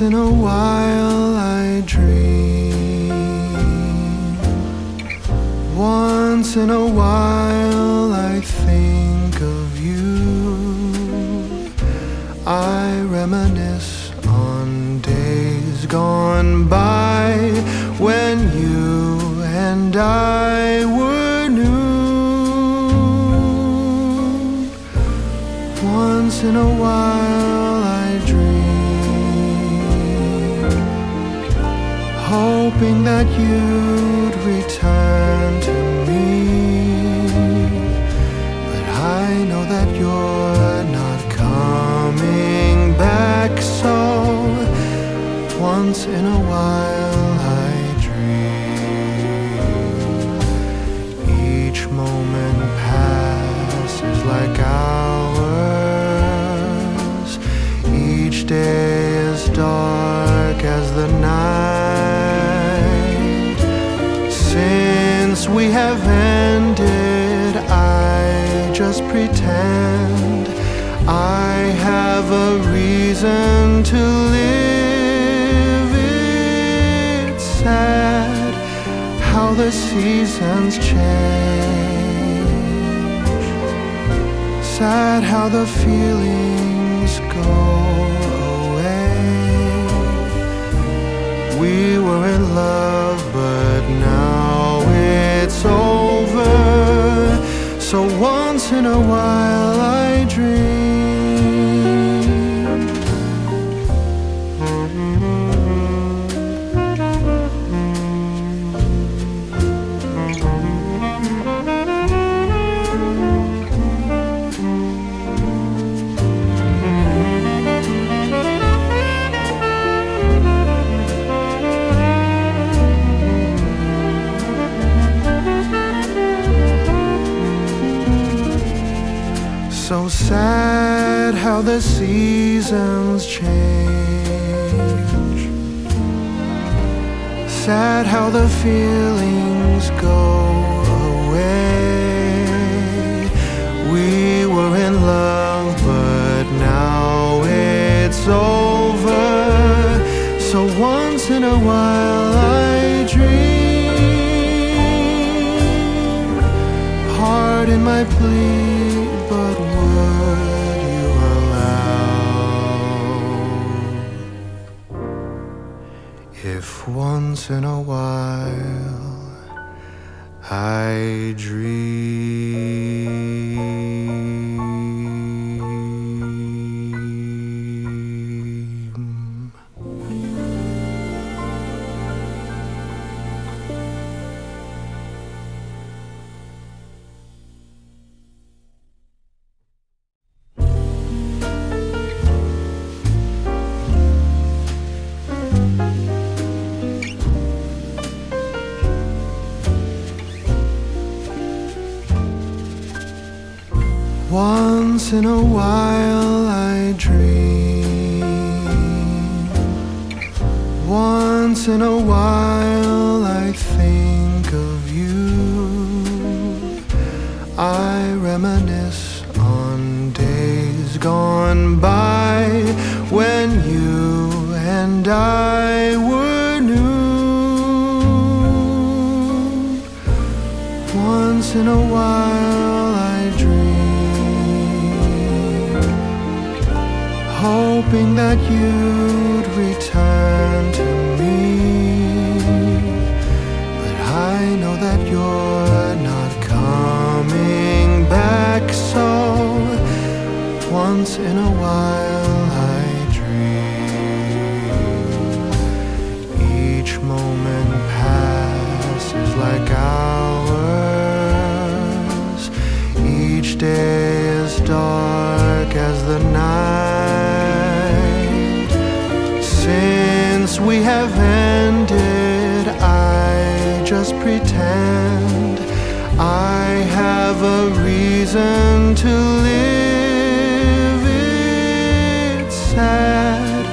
Once in a while I dream. Once in a while I think of you. I reminisce on days gone by when you and I were new. Once in a while I dream, hoping that you'd return to me. But I know that you're not coming back, so once in a while I dream. Each moment passes like hours. Each day is dark as the night. Since we have ended, I just pretend I have a reason to live. It's sad how the seasons change. Sad how the feelings go away. We were in love, but now it's over. So once in a while I dream. So sad how the seasons change. Sad how the feelings go away. We were in love, but now it's over. So once in a while I dream. Pardon my plea, but would you allow if once in a while I dream? Once in a while I dream. Once in a while I think of you. I reminisce on days gone by when you and I were new. Once in a while I dream, hoping that you'd return to me. But I know that you're not coming back, so once in a while I dream. Each moment passes like hours. Each day is dark as the night. Since we have ended, I just pretend I have a reason to live. It's sad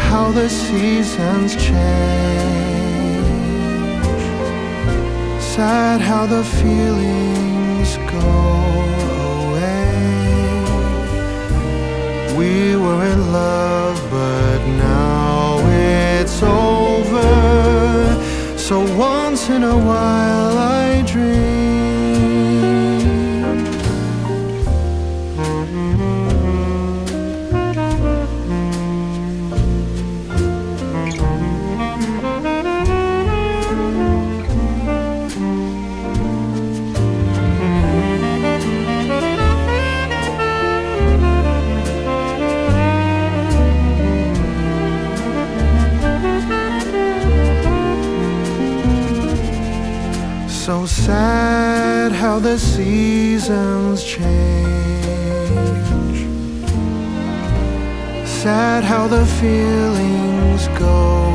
how the seasons change. Sad how the feelings go away. We were in love, but now So once in a while I dream. So sad how the seasons change. Sad how the feelings go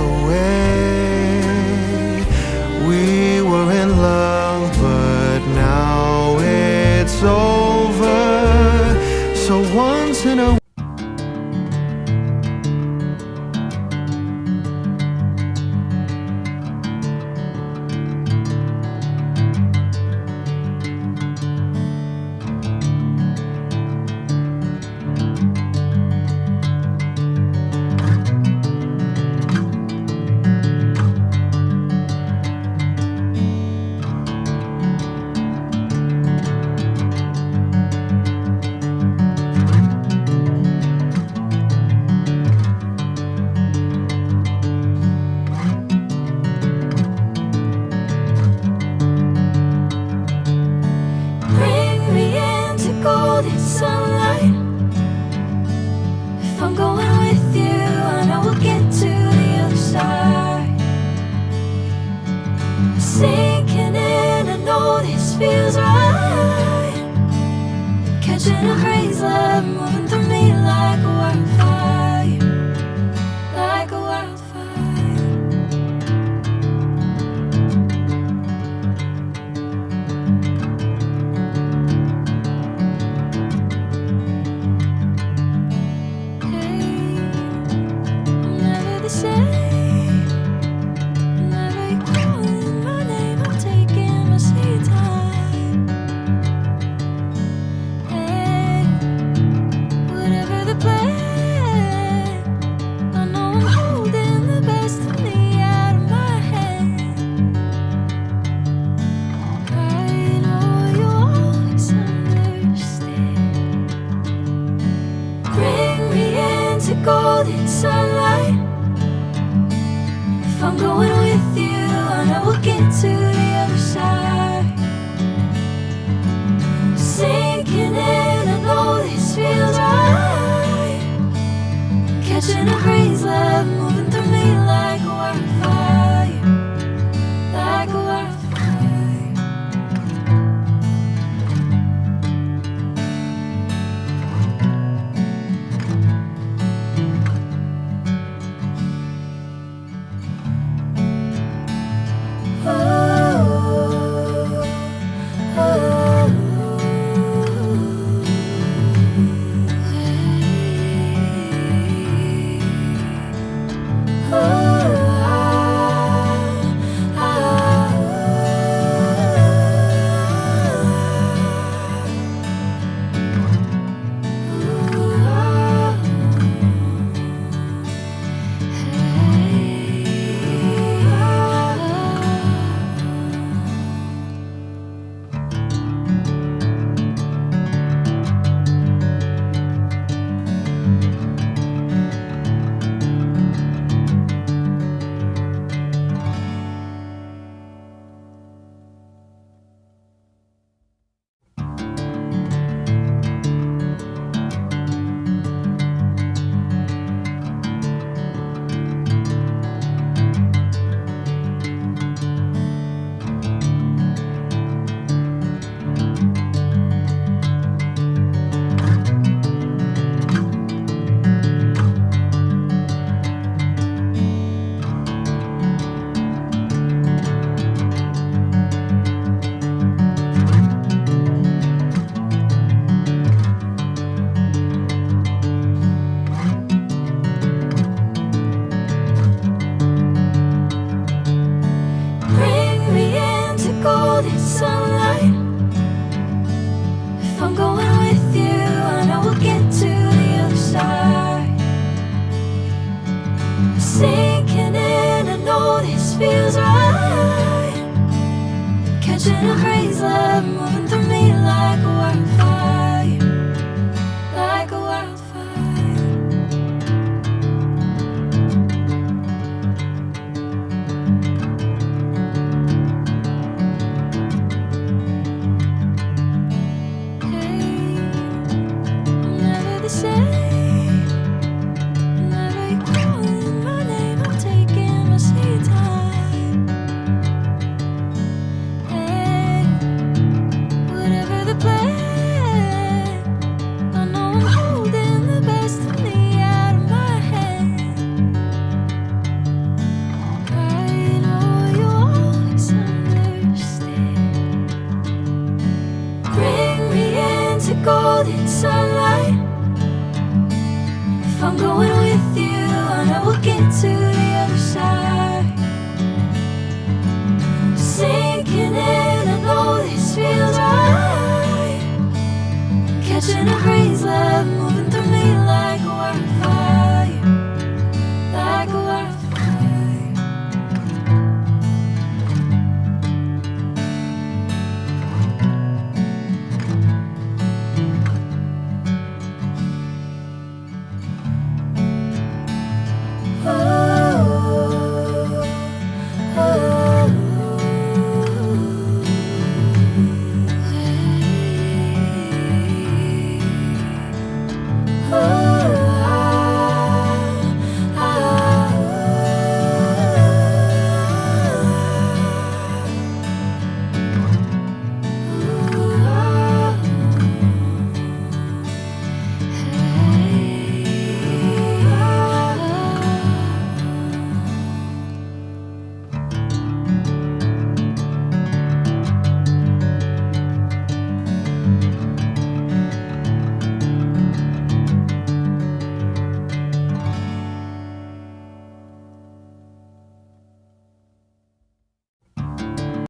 away. We were in love, but now it's over. So once in a sunlight. If I'm going with you, I know we'll get to the other side. Sinking in, I know this feels right. Catching a breeze, love moving through me like a wildfire, like a wildfire. Whenever you're calling my name, I'm taking my sweet time. Hey, whatever the plan, I know I'm holding the best of me out of my hand. I know you always understand. Bring me into golden sunlight. If I'm going with you, I know we'll get to the other side. Sinking in, I know this feels right. Catching a breeze, love moving through me like a wildfire, like a wildfire. sunlight. If I'm going with you, I know we'll get to the other side. Sinking in, I know this feels right. Catching a crazy love moving through me like a wildfire, like a wildfire. Hey, I'm never the same. Whenever you're calling my name, I'm taking my sweet time. Hey, whatever the plan, I know I'm holding the best of me out of my hand. I know you always understand. Bring me into golden sunlight. If I'm going with you, I know we'll get to the other side. Sinking in, I know this feels right. Catching a crazy love moving through me like